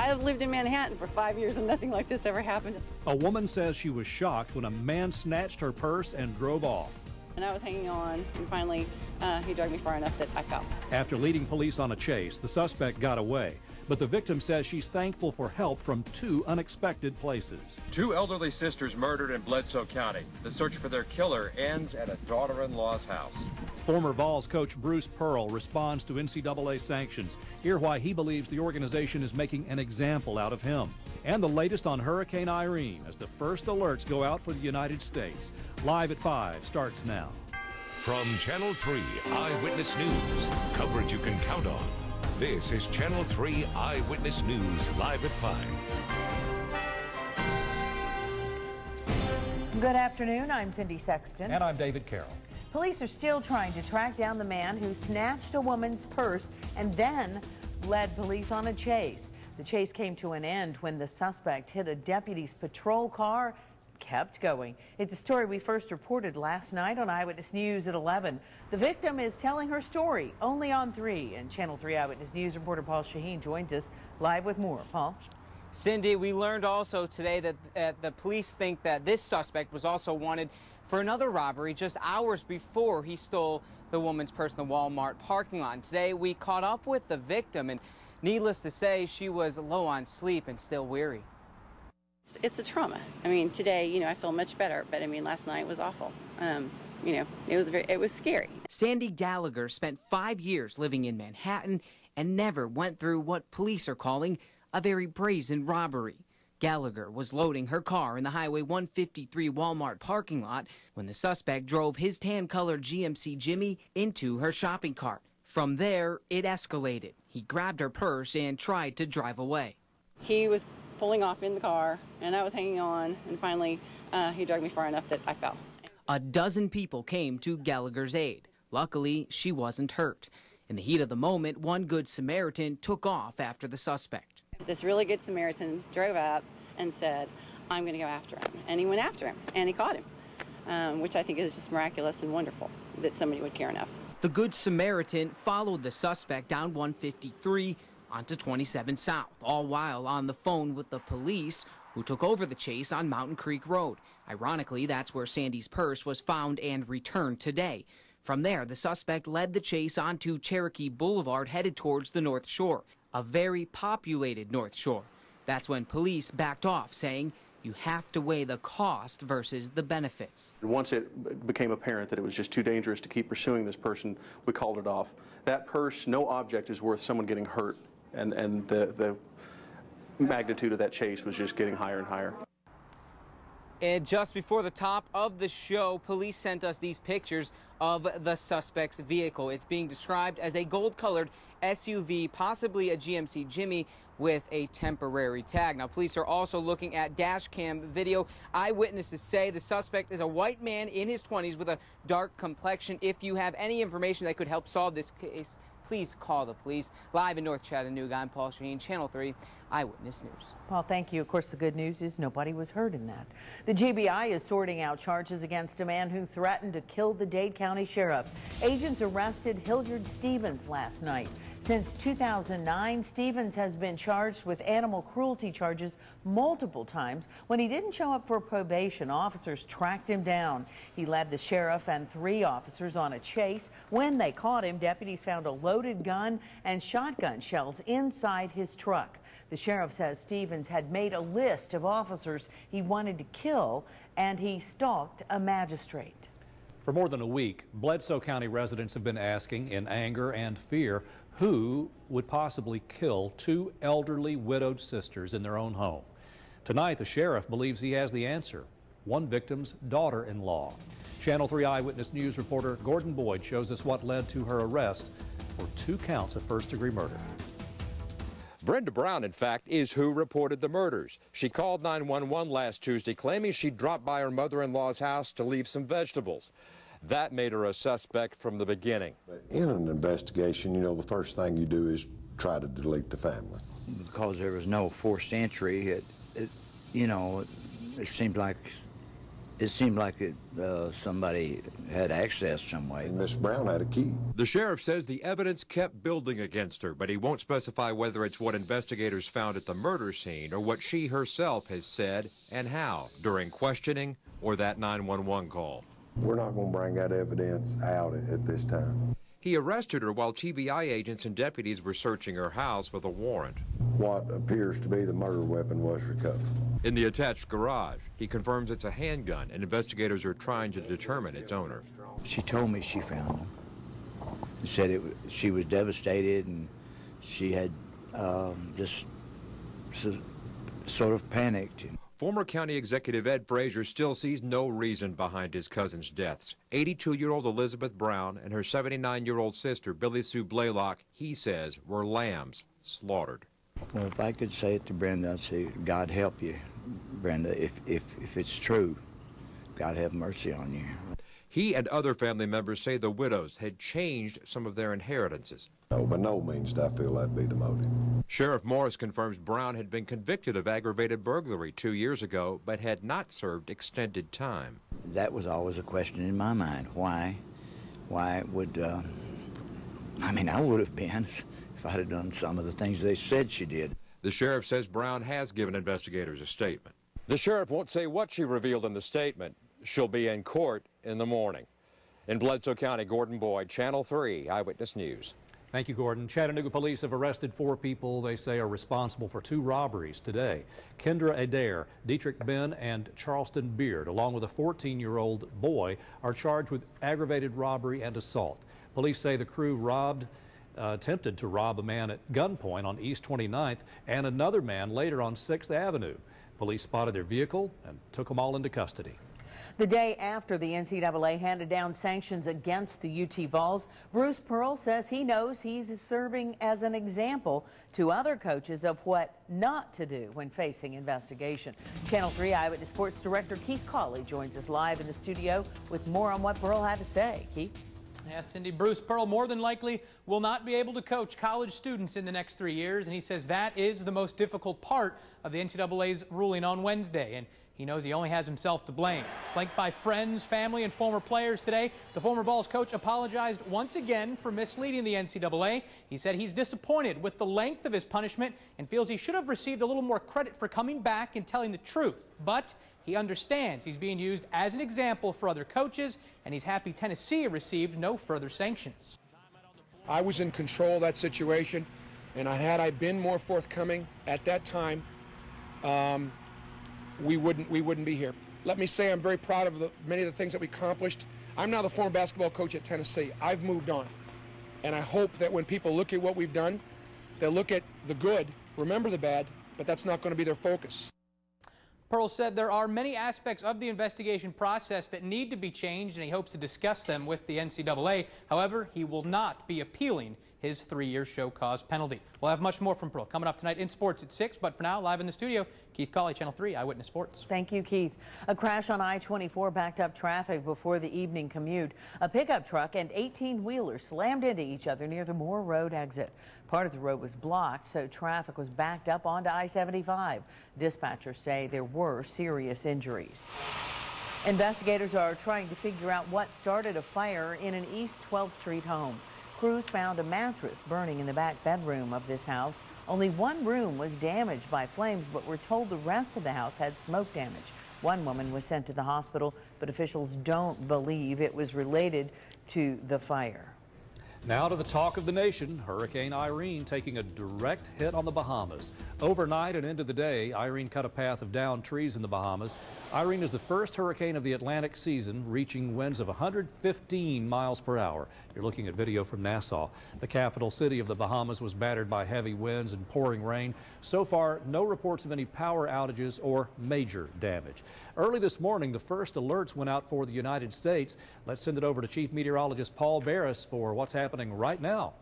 I've lived in Manhattan for 5 years and nothing like this ever happened. A woman says she was shocked when a man snatched her purse and drove off. And I was hanging on, and finally he dragged me far enough that I fell. After leading police on a chase, the suspect got away. But the victim says she's thankful for help from 2 unexpected places. 2 elderly sisters murdered in Bledsoe County. The search for their killer ends at a daughter-in-law's house. Former Vols coach Bruce Pearl responds to NCAA sanctions. Hear why he believes the organization is making an example out of him. And the latest on Hurricane Irene as the first alerts go out for the United States. Live at 5 starts now. From Channel 3 Eyewitness News, coverage you can count on. This is Channel 3 Eyewitness News, live at 5. Good afternoon, I'm Cindy Sexton. And I'm David Carroll. Police are still trying to track down the man who snatched a woman's purse and then led police on a chase. The chase came to an end when the suspect hit a deputy's patrol car, kept going. It's a story we first reported last night on Eyewitness News at 11. The victim is telling her story only on 3. And Channel 3 Eyewitness News reporter Paul Shaheen joins us live with more. Paul? Cindy, we learned also today that the police think that this suspect was also wanted for another robbery just hours before he stole the woman's purse in the Walmart parking lot. Today we caught up with the victim, and needless to say, she was low on sleep and still weary. It's a trauma. I mean, today, I feel much better, but I mean, last night was awful. It was scary. Sandy Gallagher spent 5 years living in Manhattan and never went through what police are calling a very brazen robbery. Gallagher was loading her car in the Highway 153 Walmart parking lot when the suspect drove his tan-colored GMC Jimmy into her shopping cart. From there, it escalated. He grabbed her purse and tried to drive away. He was pulling off in the car, and I was hanging on, and finally he dragged me far enough that I fell. A dozen people came to Gallagher's aid. Luckily, she wasn't hurt. In the heat of the moment, one Good Samaritan took off after the suspect. This really good Samaritan drove up and said, I'm going to go after him. And he went after him, and he caught him, which I think is just miraculous and wonderful that somebody would care enough. The Good Samaritan followed the suspect down 153 onto 27 South, all while on the phone with the police, who took over the chase on Mountain Creek Road. Ironically, that's where Sandy's purse was found and returned today. From there, the suspect led the chase onto Cherokee Boulevard, headed towards the North Shore, a very populated North Shore. That's when police backed off, saying you have to weigh the cost versus the benefits. Once it became apparent that it was just too dangerous to keep pursuing this person, we called it off. That purse, no object is worth someone getting hurt, and the magnitude of that chase was just getting higher and higher. And just before the top of the show, police sent us these pictures of the suspect's vehicle. It's being described as a gold-colored SUV, possibly a GMC Jimmy with a temporary tag. Now, police are also looking at dash cam video. Eyewitnesses say the suspect is a white man in his 20s with a dark complexion. If you have any information that could help solve this case, please call the police. Live in North Chattanooga, I'm Paul Shaheen, Channel 3 Eyewitness News. Paul, thank you. Of course, the good news is nobody was hurt in that. The GBI is sorting out charges against a man who threatened to kill the Dade County Sheriff. Agents arrested Hilliard Stevens last night. Since 2009, Stevens has been charged with animal cruelty charges multiple times. When he didn't show up for probation, officers tracked him down. He led the sheriff and 3 officers on a chase. When they caught him, deputies found a loaded gun and shotgun shells inside his truck. The sheriff says Stevens had made a list of officers he wanted to kill, and he stalked a magistrate. For more than a week, Bledsoe County residents have been asking in anger and fear who would possibly kill 2 elderly widowed sisters in their own home. Tonight, the sheriff believes he has the answer: one victim's daughter-in-law. Channel 3 Eyewitness News reporter Gordon Boyd shows us what led to her arrest for 2 counts of first-degree murder. Brenda Brown, in fact, is who reported the murders. She called 911 last Tuesday, claiming she dropped by her mother-in-law's house to leave some vegetables. That made her a suspect from the beginning. In an investigation, the first thing you do is try to delete the family. Because there was no forced entry, it seemed like It seemed like somebody had access some way. And Miss Brown had a key. The sheriff says the evidence kept building against her, but he won't specify whether it's what investigators found at the murder scene or what she herself has said and how during questioning or that 911 call. We're not going to bring that evidence out at this time. He arrested her while TBI agents and deputies were searching her house with a warrant. What appears to be the murder weapon was recovered. In the attached garage, he confirms it's a handgun and investigators are trying to determine its owner. She told me she found them. She said she was devastated and she had just sort of panicked. Former County Executive Ed Frazier still sees no reason behind his cousin's deaths. 82-year-old Elizabeth Brown and her 79-year-old sister, Billy Sue Blaylock, he says, were lambs slaughtered. Well, if I could say it to Brenda, I'd say, God help you, Brenda. If it's true, God have mercy on you. He and other family members say the widows had changed some of their inheritances. No, by no means do I feel that'd be the motive. Sheriff Morris confirms Brown had been convicted of aggravated burglary 2 years ago, but had not served extended time. That was always a question in my mind. Why would, I mean, I would have been if I'd have done some of the things they said she did. The sheriff says Brown has given investigators a statement. The sheriff won't say what she revealed in the statement. She'll be in court in the morning. In Bledsoe County, Gordon Boyd, Channel 3 Eyewitness News. Thank you, Gordon. Chattanooga police have arrested 4 people they say are responsible for 2 robberies today. Kendra Adair, Dietrich Ben, and Charleston Beard, along with a 14-year-old boy, are charged with aggravated robbery and assault. Police say the crew attempted to rob a man at gunpoint on East 29th and another man later on 6th Avenue. Police spotted their vehicle and took them all into custody. The day after the NCAA handed down sanctions against the UT Vols, Bruce Pearl says he knows he's serving as an example to other coaches of what not to do when facing investigation. Channel 3 Eyewitness Sports Director Keith Cawley joins us live in the studio with more on what Pearl had to say. Keith? Yes, Cindy, Bruce Pearl more than likely will not be able to coach college students in the next 3 years, and he says that is the most difficult part of the NCAA's ruling on Wednesday. And he knows he only has himself to blame. Flanked by friends, family, and former players today, the former Vols coach apologized once again for misleading the NCAA. He said he's disappointed with the length of his punishment and feels he should have received a little more credit for coming back and telling the truth. But he understands he's being used as an example for other coaches, and he's happy Tennessee received no further sanctions. I was in control of that situation, and had I been more forthcoming at that time, we wouldn't be here. Let me say I'm very proud of many of the things that we accomplished. I'm now the former basketball coach at Tennessee. I've moved on. And I hope that when people look at what we've done, they'll look at the good, remember the bad, but that's not going to be their focus. Pearl said there are many aspects of the investigation process that need to be changed, and he hopes to discuss them with the NCAA. However, he will not be appealing his 3-year show cause penalty. We'll have much more from Pearl coming up tonight in sports at 6, but for now, live in the studio, Keith Cawley, Channel 3 Eyewitness Sports. Thank you, Keith. A crash on I-24 backed up traffic before the evening commute. A pickup truck and 18-wheelers slammed into each other near the Moore Road exit. Part of the road was blocked, so traffic was backed up onto I-75. Dispatchers say there were serious injuries. Investigators are trying to figure out what started a fire in an East 12th Street home. Crews found a mattress burning in the back bedroom of this house. Only one room was damaged by flames, but we're told the rest of the house had smoke damage. One woman was sent to the hospital, but officials don't believe it was related to the fire. Now to the talk of the nation, Hurricane Irene taking a direct hit on the Bahamas. Overnight and into the day, Irene cut a path of downed trees in the Bahamas. Irene is the first hurricane of the Atlantic season, reaching winds of 115 miles per hour. You're looking at video from Nassau. The capital city of the Bahamas was battered by heavy winds and pouring rain. So far, no reports of any power outages or major damage. Early this morning, the first alerts went out for the United States. Let's send it over to Chief Meteorologist Paul Barris for what's happening right now.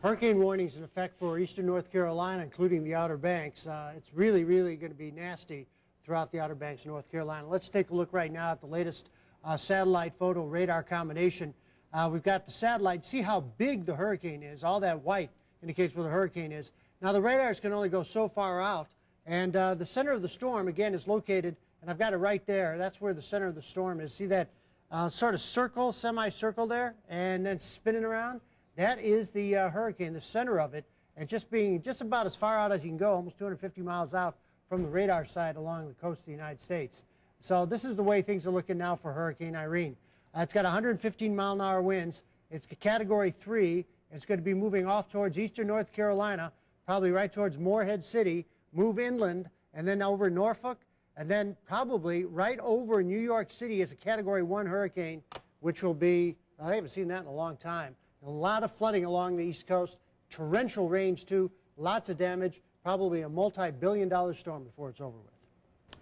Hurricane warnings in effect for eastern North Carolina, including the Outer Banks. It's really going to be nasty throughout the Outer Banks of North Carolina. Let's take a look right now at the latest satellite photo radar combination. We've got the satellite. See how big the hurricane is. All that white indicates where the hurricane is. Now, the radars can only go so far out, and the center of the storm, again, is located and I've got it right there. That's where the center of the storm is. See that sort of circle, semicircle there, and then spinning around? That is the hurricane, the center of it, and just being just about as far out as you can go, almost 250 miles out from the radar side along the coast of the United States. So this is the way things are looking now for Hurricane Irene. It's got 115-mile-an-hour winds. It's a Category 3. It's going to be moving off towards eastern North Carolina, probably right towards Morehead City, move inland, and then over Norfolk, and then probably right over New York City as a Category 1 hurricane, which will be, I haven't seen that in a long time. A lot of flooding along the East Coast, torrential range too, lots of damage, probably a multi-billion-dollar storm before it's over with.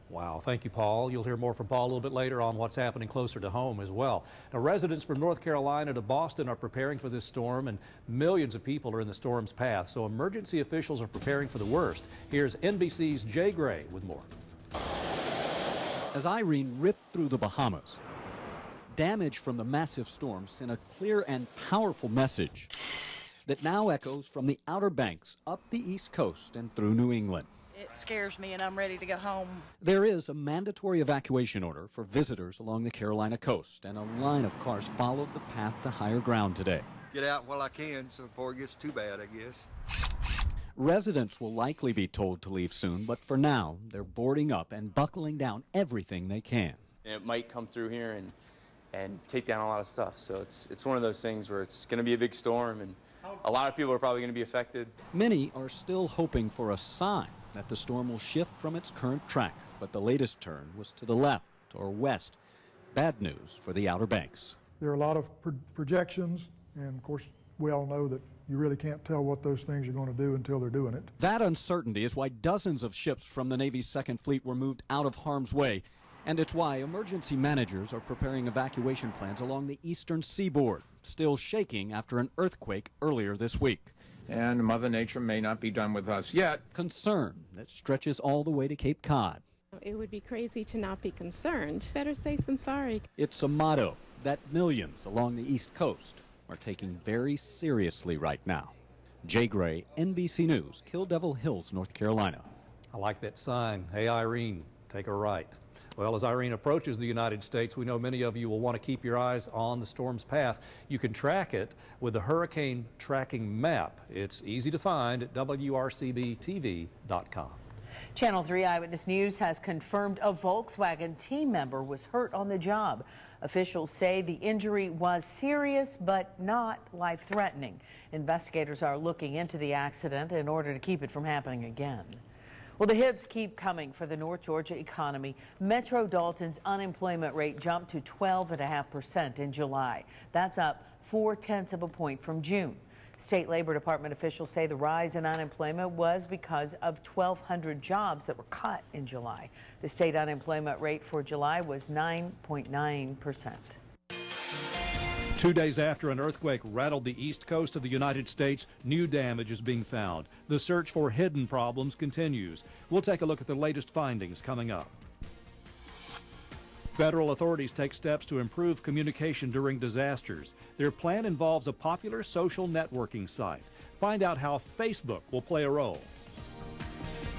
Wow, thank you, Paul. You'll hear more from Paul a little bit later on what's happening closer to home as well. Now, residents from North Carolina to Boston are preparing for this storm, and millions of people are in the storm's path, so emergency officials are preparing for the worst. Here's NBC's Jay Gray with more. As Irene ripped through the Bahamas, damage from the massive storm sent a clear and powerful message that now echoes from the Outer Banks up the East Coast and through New England. It scares me and I'm ready to go home. There is a mandatory evacuation order for visitors along the Carolina coast, and a line of cars followed the path to higher ground today. Get out while I can so before it gets too bad, I guess. Residents will likely be told to leave soon, but for now, they're boarding up and buckling down everything they can. It might come through here and take down a lot of stuff, so it's one of those things where it's going to be a big storm, and a lot of people are probably going to be affected. Many are still hoping for a sign that the storm will shift from its current track, but the latest turn was to the left or west. Bad news for the Outer Banks. There are a lot of projections, and of course we all know that you really can't tell what those things are going to do until they're doing it. That uncertainty is why dozens of ships from the Navy's Second Fleet were moved out of harm's way, and it's why emergency managers are preparing evacuation plans along the eastern seaboard, still shaking after an earthquake earlier this week. And Mother Nature may not be done with us yet. Concern that stretches all the way to Cape Cod. It would be crazy to not be concerned. Better safe than sorry. It's a motto that millions along the East Coast are taking very seriously right now. Jay Gray, NBC News, Kill Devil Hills, North Carolina. I like that sign. Hey, Irene, take a right. Well, as Irene approaches the United States, we know many of you will want to keep your eyes on the storm's path. You can track it with the Hurricane Tracking Map. It's easy to find at WRCBTV.com. Channel 3 Eyewitness News has confirmed a Volkswagen team member was hurt on the job. Officials say the injury was serious but not life-threatening. Investigators are looking into the accident in order to keep it from happening again. Well, the hits keep coming for the North Georgia economy. Metro Dalton's unemployment rate jumped to 12.5% in July. That's up 0.4 of a point from June. State Labor Department officials say the rise in unemployment was because of 1,200 jobs that were cut in July. The state unemployment rate for July was 9.9%. 2 days after an earthquake rattled the east coast of the United States, new damage is being found. The search for hidden problems continues. We'll take a look at the latest findings coming up. Federal authorities take steps to improve communication during disasters. Their plan involves a popular social networking site. Find out how Facebook will play a role.